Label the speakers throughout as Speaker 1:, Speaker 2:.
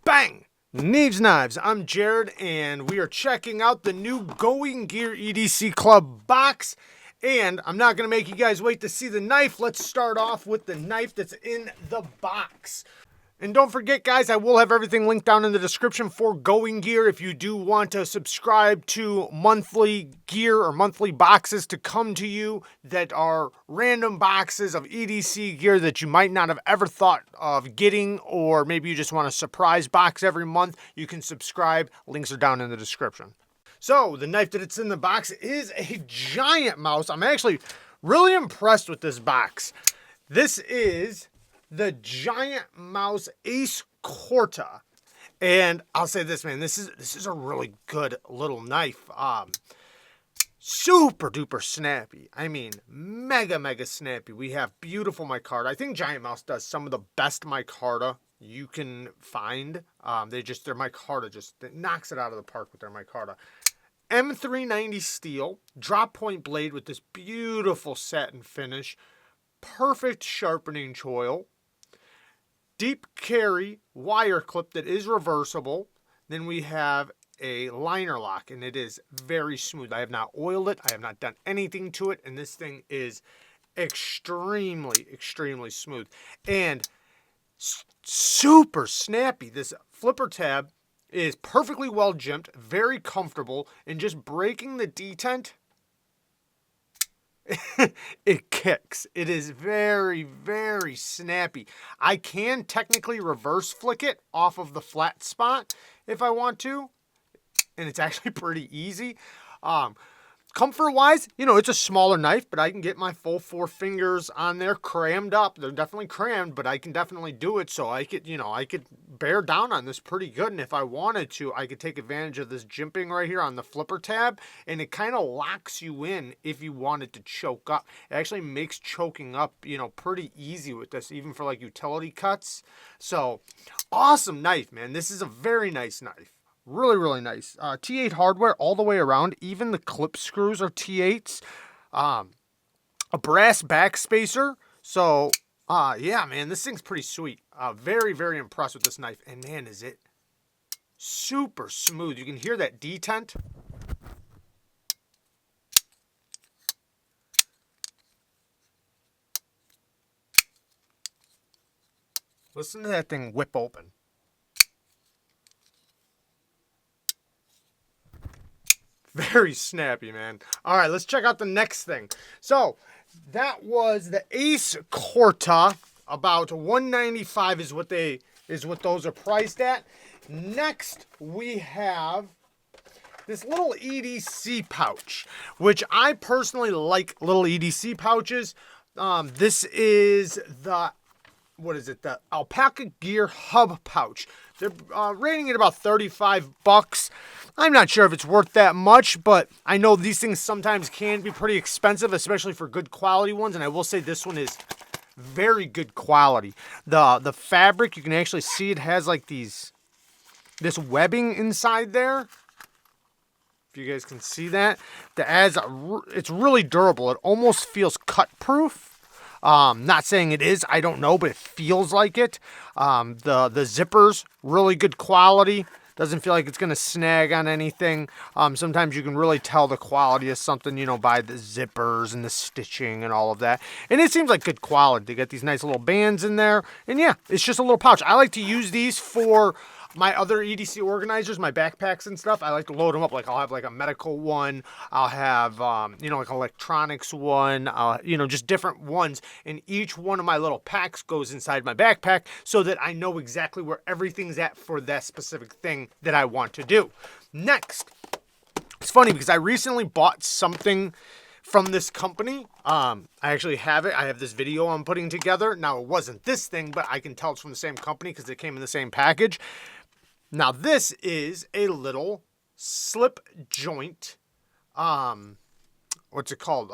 Speaker 1: Bang! Neeves Knives. I'm Jared, and we are checking out the new Going Gear EDC Club box. And I'm not going to make you guys wait to see the knife. Let's start off with the knife that's in the box. And don't forget, guys, I will have everything linked down in the description for Going Gear if you do want to subscribe to monthly gear or monthly boxes to come to you that are random boxes of EDC gear that you might not have ever thought of getting, or maybe you just want a surprise box every month. You can subscribe. Links are down in the description. So, the knife that it's in the box is a giant mouse. I'm actually really impressed with this box. This is the Giant Mouse Ace Corta. And I'll say this, man, this is a really good little knife. Super duper snappy. I mean, mega snappy. We have beautiful micarta. I think Giant Mouse does some of the best micarta you can find. Their micarta just knocks it out of the park with their micarta. M390 steel, drop point blade with this beautiful satin finish, perfect sharpening choil, deep carry wire clip that is reversible. Then we have a liner lock, and it is very smooth. I have not oiled it. I have not done anything to it, and this thing is extremely smooth and super snappy. This flipper tab is perfectly well jimped, very comfortable, and just breaking the detent, it kicks. It is very snappy. I can technically reverse flick it off of the flat spot if I want to, and it's actually pretty easy. Comfort wise, it's a smaller knife, but I can get my full 4 fingers on there crammed up. They're definitely crammed, but I can definitely do it. So I could bear down on this pretty good. And if I wanted to, I could take advantage of this jimping right here on the flipper tab, and it kind of locks you in if you wanted to choke up. It actually makes choking up, pretty easy with this, even for like utility cuts. So awesome knife, man. This is a very nice knife. Really nice. T8 hardware all the way around. Even the clip screws are T8s. A brass backspacer. So, yeah, man, this thing's pretty sweet. Very impressed with this knife. And, man, is it super smooth. You can hear that detent. Listen to that thing whip open. Very snappy, man. All right, let's check out the next thing. So that was the Ace Corta. About $195 is what those are priced at. Next, we have this little EDC pouch, which I personally like little EDC pouches. This is the Alpaca Gear Hub pouch. They're rating it about $35. I'm not sure if it's worth that much, but I know these things sometimes can be pretty expensive, especially for good quality ones, and I will say this one is very good quality. The fabric, you can actually see it has like this webbing inside there. If you guys can see that, it's really durable. It almost feels cut proof. Not saying it is, I don't know, but it feels like it. The zippers, really good quality. Doesn't feel like it's going to snag on anything. Sometimes you can really tell the quality of something, by the zippers and the stitching and all of that. And it seems like good quality. They got these nice little bands in there. And yeah, it's just a little pouch. I like to use these for my other EDC organizers, my backpacks and stuff. I like to load them up. Like I'll have like a medical one. I'll have, like electronics one, just different ones. And each one of my little packs goes inside my backpack so that I know exactly where everything's at for that specific thing that I want to do. Next, it's funny because I recently bought something from this company. I actually have it. I have this video I'm putting together. Now, it wasn't this thing, but I can tell it's from the same company because it came in the same package. Now, this is a little slip joint, what's it called?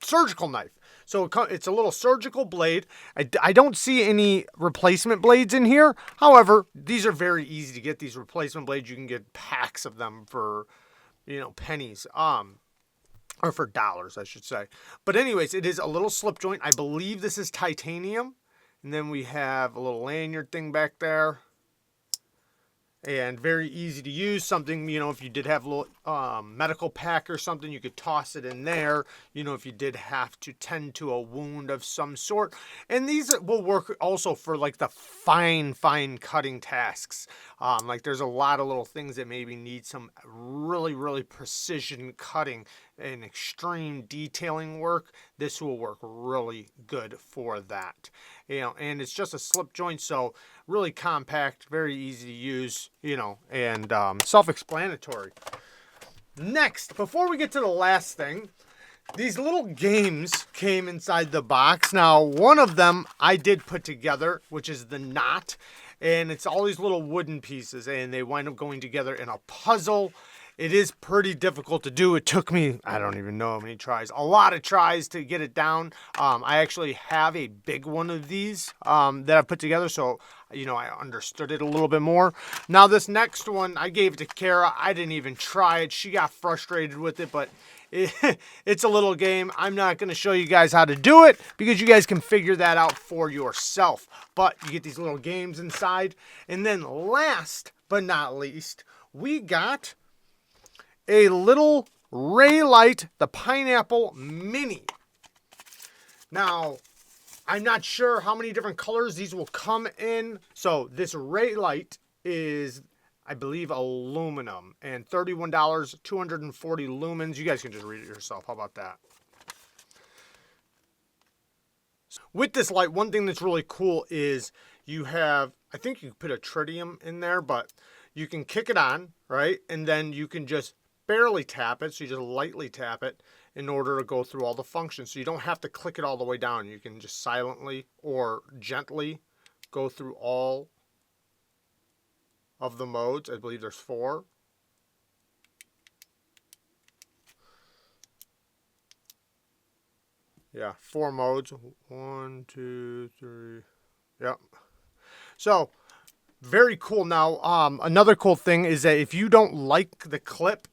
Speaker 1: Surgical knife. So it's a little surgical blade. I don't see any replacement blades in here. However, these are very easy to get. These replacement blades, you can get packs of them for, pennies. Or for dollars, I should say. But anyways, it is a little slip joint. I believe this is titanium. And then we have a little lanyard thing back there. and very easy to use. Something, if you did have a little medical pack or something, you could toss it in there, if you did have to tend to a wound of some sort. And these will work also for like the fine cutting tasks. Like there's a lot of little things that maybe need some really precision cutting and extreme detailing work. This will work really good for that. And it's just a slip joint, so really compact, very easy to use, and self-explanatory. Next, before we get to the last thing, these little games came inside the box. Now, one of them I did put together, which is the knot, and it's all these little wooden pieces, and they wind up going together in a puzzle. It is pretty difficult to do. It took me, I don't even know how many tries, a lot of tries to get it down. I actually have a big one of these that I put together, so I understood it a little bit more. Now this next one, I gave it to Kara. I didn't even try it. She got frustrated with it, but it's a little game. I'm not going to show you guys how to do it because you guys can figure that out for yourself. But you get these little games inside. And then last but not least, we got a little Raylight, the Pineapple Mini. Now, I'm not sure how many different colors these will come in. So this Raylight is, I believe, aluminum, and $31, 240 lumens. You guys can just read it yourself. How about that? With this light, one thing that's really cool is you have, I think you can put a tritium in there, but you can kick it on, right? And then you can just barely tap it, so you just lightly tap it in order to go through all the functions. So you don't have to click it all the way down. You can just silently or gently go through all of the modes. I believe there's 4. Yeah, 4 modes. 1, 2, 3. Yep. So very cool. Now, another cool thing is that if you don't like the clip,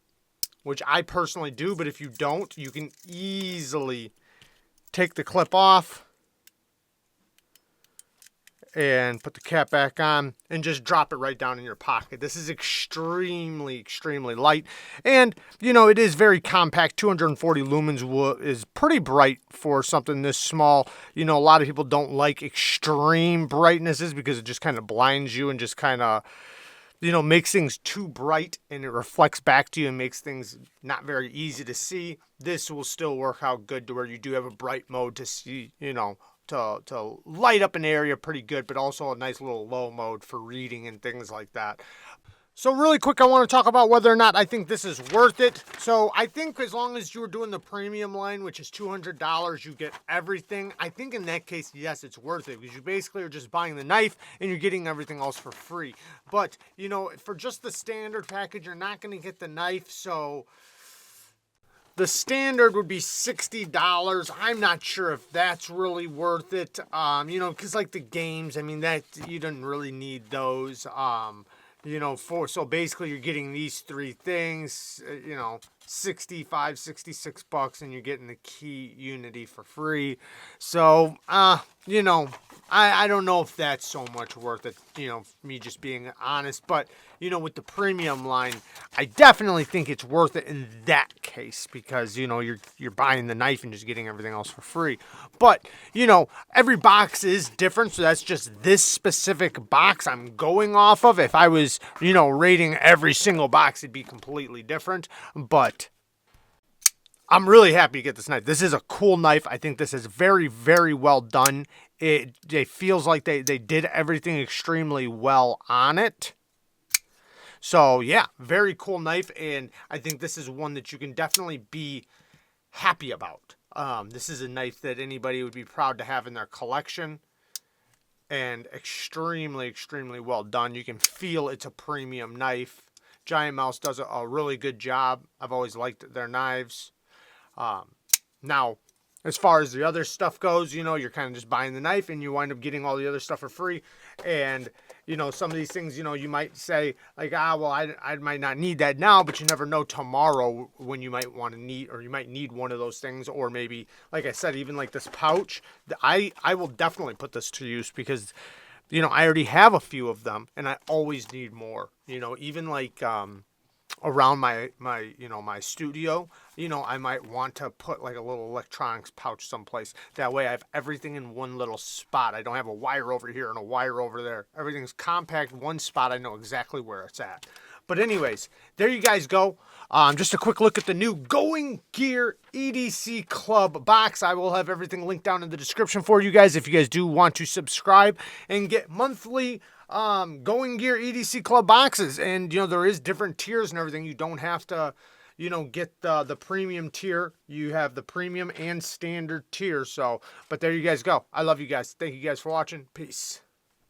Speaker 1: which I personally do, but if you don't, you can easily take the clip off and put the cap back on and just drop it right down in your pocket. This is extremely light, and it is very compact. 240 lumens is pretty bright for something this small. A lot of people don't like extreme brightnesses because it just kind of blinds you and just kind of makes things too bright, and it reflects back to you and makes things not very easy to see. This will still work out good to where you do have a bright mode to see, to light up an area pretty good, but also a nice little low mode for reading and things like that. So really quick, I want to talk about whether or not I think this is worth it. So I think as long as you're doing the premium line, which is $200, you get everything. I think in that case, yes, it's worth it because you basically are just buying the knife and you're getting everything else for free. But, for just the standard package, you're not going to get the knife. So the standard would be $60. I'm not sure if that's really worth it. Because like the games, that you don't really need those. So basically you're getting these 3 things, $65, $66, and you're getting the key Unity for free. So, I don't know if that's so much worth it, me just being honest. But, with the premium line, I definitely think it's worth it in that case because, you're buying the knife and just getting everything else for free. But, every box is different, so that's just this specific box I'm going off of. If I was, rating every single box, it'd be completely different. But I'm really happy to get this knife. This is a cool knife. I think this is very well done. It feels like they did everything extremely well on it. So yeah, very cool knife, and I think this is one that you can definitely be happy about. This is a knife that anybody would be proud to have in their collection, and extremely well done. You can feel it's a premium knife. Giant Mouse does a really good job. I've always liked their knives. Now, as far as the other stuff goes, you're kind of just buying the knife and you wind up getting all the other stuff for free. And, some of these things, you might say like, I might not need that now, but you never know tomorrow when you might want to need, or you might need one of those things. Or maybe, like I said, even like this pouch, I will definitely put this to use because you know, I already have a few of them, and I always need more. You know, even like around my you know, my studio, you know, I might want to put like a little electronics pouch someplace. That way I have everything in one little spot. I don't have a wire over here and a wire over there. Everything's compact, one spot. I know exactly where it's at. But anyways, there you guys go. Just a quick look at the new Going Gear EDC Club box. I will have everything linked down in the description for you guys if you guys do want to subscribe and get monthly Going Gear EDC Club boxes. And, you know, there is different tiers and everything. You don't have to, you know, get the premium tier. You have the premium and standard tier. So, but there you guys go. I love you guys. Thank you guys for watching. Peace.